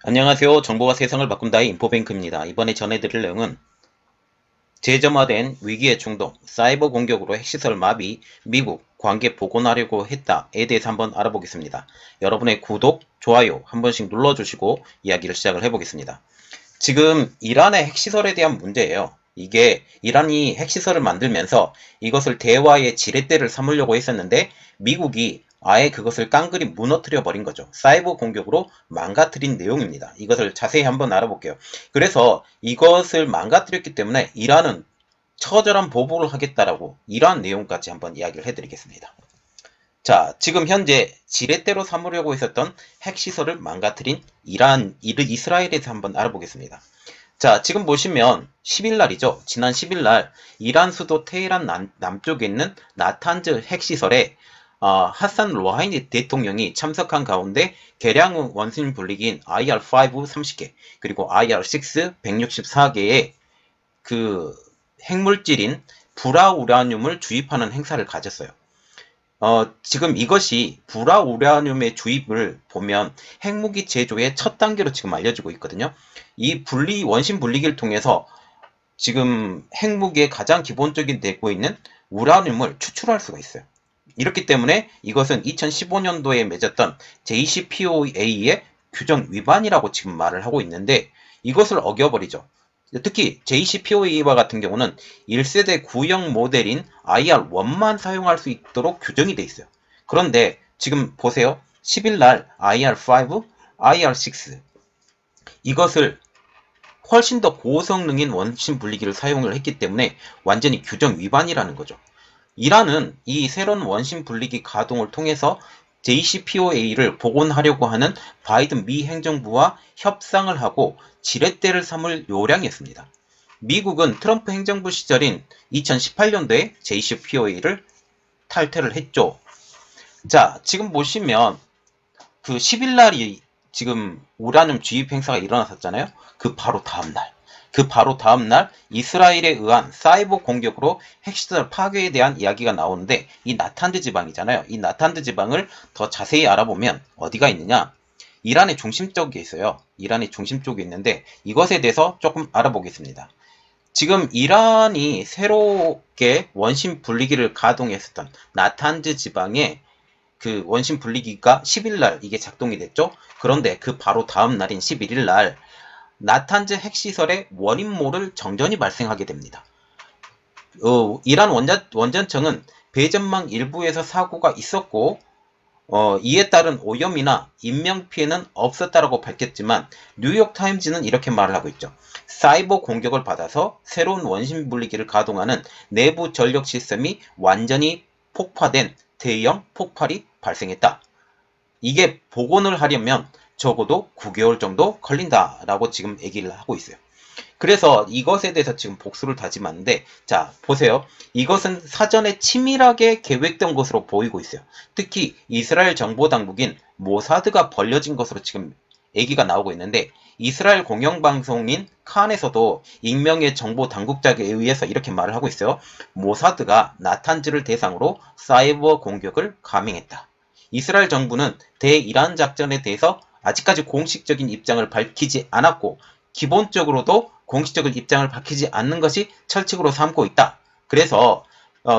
안녕하세요. 정보가 세상을 바꾼다의 인포뱅크입니다. 이번에 전해드릴 내용은 재점화된 위기의 충동, 사이버 공격으로 핵시설 마비, 미국 관계 복원하려고 했다에 대해서 한번 알아보겠습니다. 여러분의 구독, 좋아요 한 번씩 눌러주시고 이야기를 시작을 해보겠습니다. 지금 이란의 핵시설에 대한 문제예요. 이게 이란이 핵시설을 만들면서 이것을 대화의 지렛대를 삼으려고 했었는데 미국이 아예 그것을 깡그리 무너뜨려 버린 거죠. 사이버 공격으로 망가뜨린 내용입니다. 이것을 자세히 한번 알아볼게요. 그래서 이것을 망가뜨렸기 때문에 이란은 처절한 보복을 하겠다라고 이러한 내용까지 한번 이야기를 해드리겠습니다. 자, 지금 현재 지렛대로 삼으려고 했었던 핵시설을 망가뜨린 이스라엘에 대해서 한번 알아보겠습니다. 자, 지금 보시면 10일 날이죠. 지난 10일 날 이란 수도 테헤란 남쪽에 있는 나탄즈 핵시설에 하산 로하니 대통령이 참석한 가운데 개량 원심 분리기인 IR-5 30개 그리고 IR-6 164개의 그 핵물질인 불화우라늄을 주입하는 행사를 가졌어요. 지금 이것이 불화우라늄의 주입을 보면 핵무기 제조의 첫 단계로 지금 알려지고 있거든요. 이 원심 분리기를 통해서 지금 핵무기의 가장 기본적인 되고 있는 우라늄을 추출할 수가 있어요. 이렇기 때문에 이것은 2015년도에 맺었던 JCPOA의 규정 위반이라고 지금 말을 하고 있는데 이것을 어겨버리죠. 특히 JCPOA와 같은 경우는 1세대 구형 모델인 IR1만 사용할 수 있도록 규정이 돼 있어요. 그런데 지금 보세요. 10일 날 IR5, IR6 이것을 훨씬 더 고성능인 원심 분리기를 사용을 했기 때문에 완전히 규정 위반이라는 거죠. 이란은 이 새로운 원심 분리기 가동을 통해서 JCPOA를 복원하려고 하는 바이든 미 행정부와 협상을 하고 지렛대를 삼을 요량이었습니다. 미국은 트럼프 행정부 시절인 2018년도에 JCPOA를 탈퇴를 했죠. 자, 지금 보시면 그 10일 날이 지금 우라늄 주입 행사가 일어났었잖아요. 그 바로 다음 날 이스라엘에 의한 사이버 공격으로 핵시설 파괴에 대한 이야기가 나오는데 이 나탄드 지방이잖아요. 이 나탄드 지방을 더 자세히 알아보면 어디가 있느냐? 이란의 중심 쪽에 있어요. 이란의 중심 쪽에 있는데 이것에 대해서 조금 알아보겠습니다. 지금 이란이 새롭게 원심 분리기를 가동했었던 나탄즈 지방에 그 원심 분리기가 10일 날 이게 작동이 됐죠. 그런데 그 바로 다음 날인 11일 날 나탄즈 핵시설의 원인 모를 정전이 발생하게 됩니다. 이란 원전청은 배전망 일부에서 사고가 있었고 이에 따른 오염이나 인명피해는 없었다라고 밝혔지만 뉴욕타임즈는 이렇게 말을 하고 있죠. 사이버 공격을 받아서 새로운 원심 분리기를 가동하는 내부 전력 시스템이 완전히 폭파된 대형 폭발이 발생했다. 이게 복원을 하려면 적어도 9개월 정도 걸린다라고 지금 얘기를 하고 있어요. 그래서 이것에 대해서 지금 복수를 다짐하는데 자 보세요. 이것은 사전에 치밀하게 계획된 것으로 보이고 있어요. 특히 이스라엘 정보당국인 모사드가 벌려진 것으로 지금 얘기가 나오고 있는데 이스라엘 공영방송인 칸에서도 익명의 정보당국자에 의해서 이렇게 말을 하고 있어요. 모사드가 나탄즈를 대상으로 사이버 공격을 감행했다. 이스라엘 정부는 대이란 작전에 대해서 아직까지 공식적인 입장을 밝히지 않았고 기본적으로도 공식적인 입장을 밝히지 않는 것이 철칙으로 삼고 있다. 그래서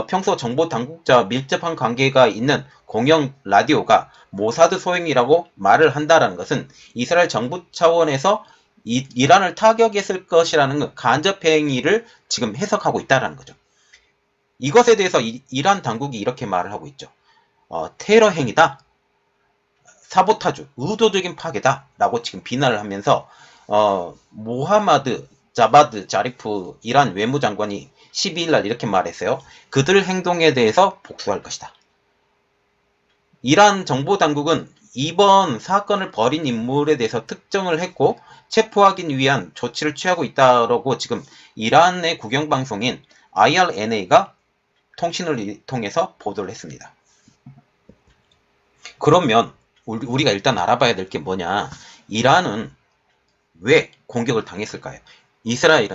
평소 정보 당국자와 밀접한 관계가 있는 공영 라디오가 모사드 소행이라고 말을 한다는 것은 이스라엘 정부 차원에서 이란을 타격했을 것이라는 간접 행위를 지금 해석하고 있다는 거죠. 이것에 대해서 이란 당국이 이렇게 말을 하고 있죠. 테러 행위다. 사보타주, 의도적인 파괴다 라고 지금 비난을 하면서 모하마드 자바드 자리프 이란 외무장관이 12일 날 이렇게 말했어요. 그들 행동에 대해서 복수할 것이다. 이란 정보당국은 이번 사건을 벌인 인물에 대해서 특정을 했고 체포하기 위한 조치를 취하고 있다라고 지금 이란의 국영방송인 IRNA가 통신을 통해서 보도를 했습니다. 그러면 우리가 일단 알아봐야 될 게 뭐냐. 이란은 왜 공격을 당했을까요?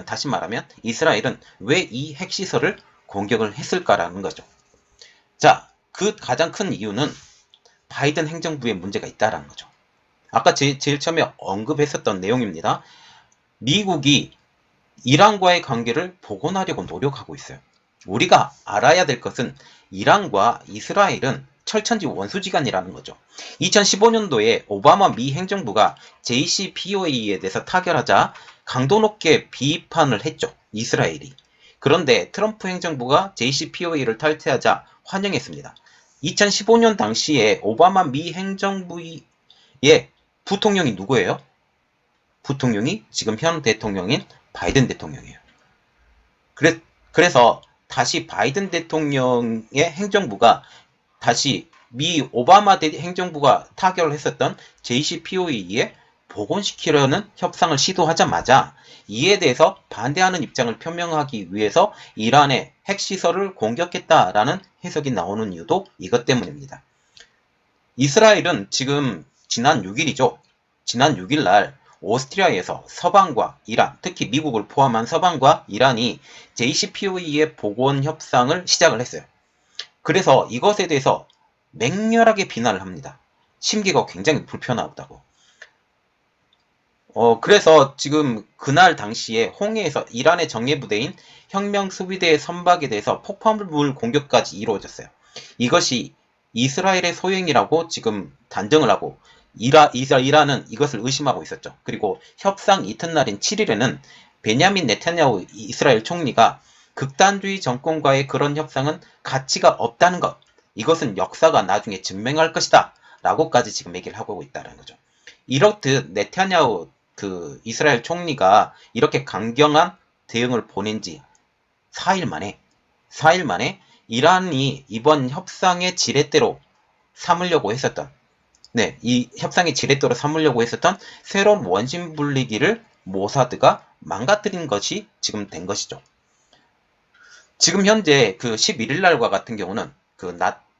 다시 말하면 이스라엘은 왜 이 핵시설을 공격을 했을까라는 거죠. 자, 그 가장 큰 이유는 바이든 행정부에 문제가 있다라는 거죠. 아까 제일 처음에 언급했었던 내용입니다. 미국이 이란과의 관계를 복원하려고 노력하고 있어요. 우리가 알아야 될 것은 이란과 이스라엘은 철천지 원수지간이라는 거죠. 2015년도에 오바마 미 행정부가 JCPOA에 대해서 타결하자 강도 높게 비판을 했죠. 이스라엘이. 그런데 트럼프 행정부가 JCPOA를 탈퇴하자 환영했습니다. 2015년 당시에 오바마 미 행정부의 부통령이 누구예요? 부통령이 지금 현 대통령인 바이든 대통령이에요. 그래서 다시 바이든 대통령의 행정부가 다시 미 오바마 행정부가 타결을 했었던 JCPOA에 복원시키려는 협상을 시도하자마자 이에 대해서 반대하는 입장을 표명하기 위해서 이란의 핵시설을 공격했다라는 해석이 나오는 이유도 이것 때문입니다. 이스라엘은 지금 지난 6일이죠. 지난 6일 날 오스트리아에서 서방과 이란, 특히 미국을 포함한 서방과 이란이 JCPOA의 복원 협상을 시작을 했어요. 그래서 이것에 대해서 맹렬하게 비난을 합니다. 심기가 굉장히 불편하다고. 그래서 지금 그날 당시에 홍해에서 이란의 정예부대인 혁명수비대의 선박에 대해서 폭발물 공격까지 이루어졌어요. 이것이 이스라엘의 소행이라고 지금 단정을 하고 이란은 이것을 의심하고 있었죠. 그리고 협상 이튿날인 7일에는 베냐민 네타냐후 이스라엘 총리가 극단주의 정권과의 그런 협상은 가치가 없다는 것, 이것은 역사가 나중에 증명할 것이다 라고까지 지금 얘기를 하고 있다는 거죠. 이렇듯 네타냐후 그 이스라엘 총리가 이렇게 강경한 대응을 보낸 지 4일 만에 이란이 이번 협상의 지렛대로 삼으려고 했었던 이 협상의 지렛대로 삼으려고 했었던 새로운 원심 분리기를 모사드가 망가뜨린 것이 지금 된 것이죠. 지금 현재 그 11일 날과 같은 경우는 그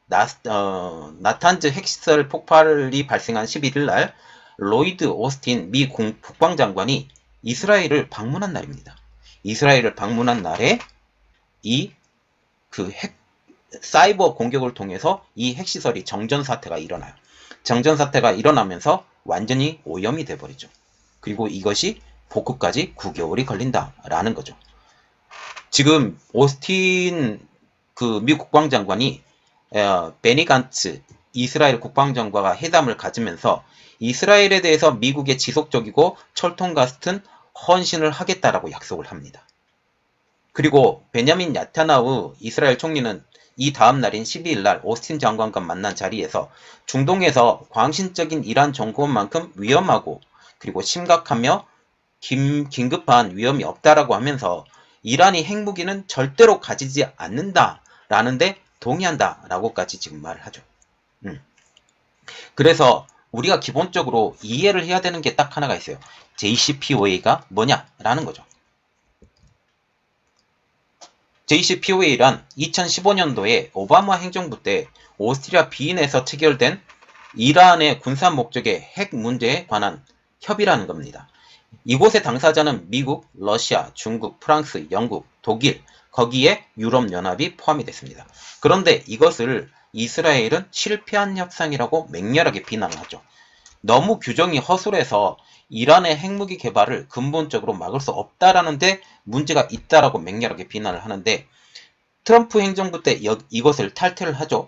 나탄즈 핵시설 폭발이 발생한 11일 날 로이드 오스틴 미 국방장관이 이스라엘을 방문한 날입니다. 이스라엘을 방문한 날에 사이버 공격을 통해서 이 핵시설이 정전사태가 일어나요. 정전사태가 일어나면서 완전히 오염이 돼버리죠. 그리고 이것이 복구까지 9개월이 걸린다라는 거죠. 지금 오스틴 그 미 국방장관이 베니 간츠 이스라엘 국방장관과 회담을 가지면서 이스라엘에 대해서 미국의 지속적이고 철통 같은 헌신을 하겠다라고 약속을 합니다. 그리고 베냐민 네타냐후 이스라엘 총리는 이 다음 날인 12일 날 오스틴 장관과 만난 자리에서 중동에서 광신적인 이란 정권만큼 위험하고 그리고 심각하며 긴급한 위험이 없다라고 하면서 이란이 핵무기는 절대로 가지지 않는다라는데 동의한다라고까지 지금 말을 하죠. 그래서 우리가 기본적으로 이해를 해야 되는 게 딱 하나가 있어요. JCPOA가 뭐냐라는 거죠. JCPOA란 2015년도에 오바마 행정부 때 오스트리아 비엔에서 체결된 이란의 군사 목적의 핵 문제에 관한 협의라는 겁니다. 이곳의 당사자는 미국, 러시아, 중국, 프랑스, 영국, 독일, 거기에 유럽연합이 포함이 됐습니다. 그런데 이것을 이스라엘은 실패한 협상이라고 맹렬하게 비난을 하죠. 너무 규정이 허술해서 이란의 핵무기 개발을 근본적으로 막을 수 없다라는 데 문제가 있다라고 맹렬하게 비난을 하는데 트럼프 행정부 때 이것을 탈퇴를 하죠.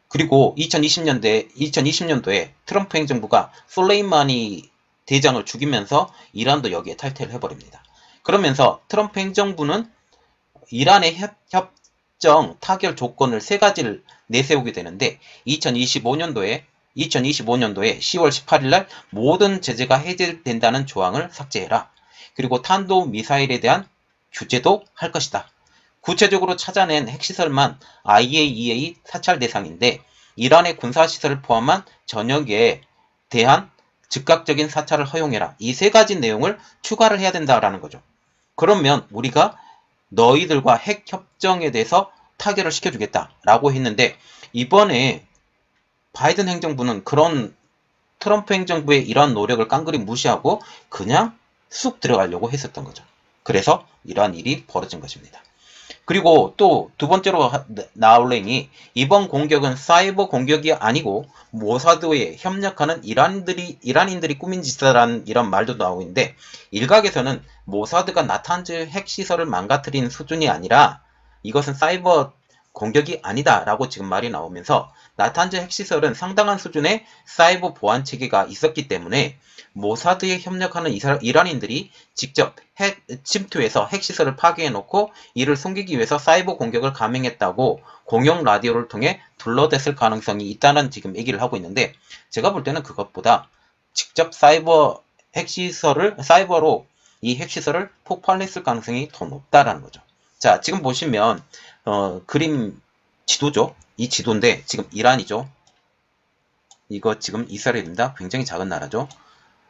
그리고 2020년도에 트럼프 행정부가 솔레이마니 대장을 죽이면서 이란도 여기에 탈퇴를 해버립니다. 그러면서 트럼프 행정부는 이란의 협정 타결 조건을 3가지를 내세우게 되는데 2025년도에 10월 18일 날 모든 제재가 해제된다는 조항을 삭제해라. 그리고 탄도미사일에 대한 규제도 할 것이다. 구체적으로 찾아낸 핵시설만 IAEA 사찰 대상인데 이란의 군사시설을 포함한 전역에 대한 즉각적인 사찰을 허용해라. 이 3가지 내용을 추가를 해야 된다라는 거죠. 그러면 우리가 너희들과 핵협정에 대해서 타결을 시켜주겠다라고 했는데 이번에 바이든 행정부는 그런 트럼프 행정부의 이러한 노력을 깡그리 무시하고 그냥 쑥 들어가려고 했었던 거죠. 그래서 이러한 일이 벌어진 것입니다. 그리고 또 두 번째로 나올 내용이 이번 공격은 사이버 공격이 아니고 모사드에 협력하는 이란인들이 꾸민 짓이라는 이런 말도 나오고 있는데, 일각에서는 모사드가 나탄즈 핵시설을 망가뜨린 수준이 아니라 이것은 사이버 공격이 아니다라고 지금 말이 나오면서, 나탄즈 핵시설은 상당한 수준의 사이버 보안 체계가 있었기 때문에 모사드에 협력하는 이란인들이 직접 침투해서 핵시설을 파괴해놓고 이를 숨기기 위해서 사이버 공격을 감행했다고 공용 라디오를 통해 둘러댔을 가능성이 있다는 지금 얘기를 하고 있는데, 제가 볼 때는 그것보다 직접 사이버로 이 핵시설을 폭발했을 가능성이 더 높다라는 거죠. 자, 지금 보시면 그림 지도죠. 이 지도인데 지금 이란이죠. 이거 지금 이스라엘입니다. 굉장히 작은 나라죠.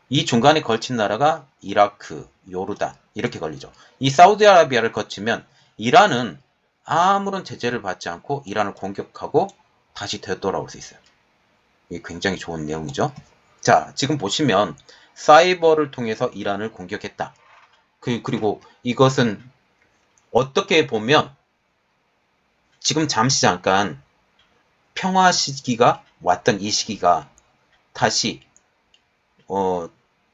이 중간에 걸친 나라가 이라크, 요르단 이렇게 걸리죠. 이 사우디아라비아를 거치면 이란은 아무런 제재를 받지 않고 이란을 공격하고 다시 되돌아올 수 있어요. 이게 굉장히 좋은 내용이죠. 자, 지금 보시면 사이버를 통해서 이란을 공격했다. 그리고 이것은 어떻게 보면 지금 잠깐 평화 시기가 왔던 이 시기가 다시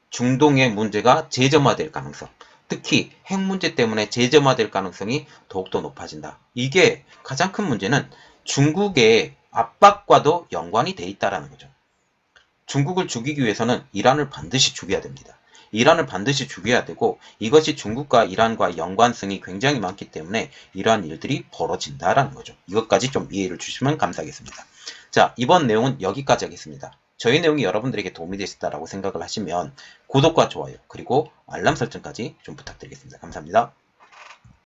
중동의 문제가 재점화될 가능성, 특히 핵 문제 때문에 재점화될 가능성이 더욱더 높아진다. 이게 가장 큰 문제는 중국의 압박과도 연관이 돼 있다는 거죠. 중국을 죽이기 위해서는 이란을 반드시 죽여야 됩니다. 이란을 반드시 죽여야 되고, 이것이 중국과 이란과 연관성이 굉장히 많기 때문에 이러한 일들이 벌어진다라는 거죠. 이것까지 좀 이해를 주시면 감사하겠습니다. 자, 이번 내용은 여기까지 하겠습니다. 저희 내용이 여러분들에게 도움이 되셨다라고 생각을 하시면 구독과 좋아요, 그리고 알람 설정까지 좀 부탁드리겠습니다. 감사합니다.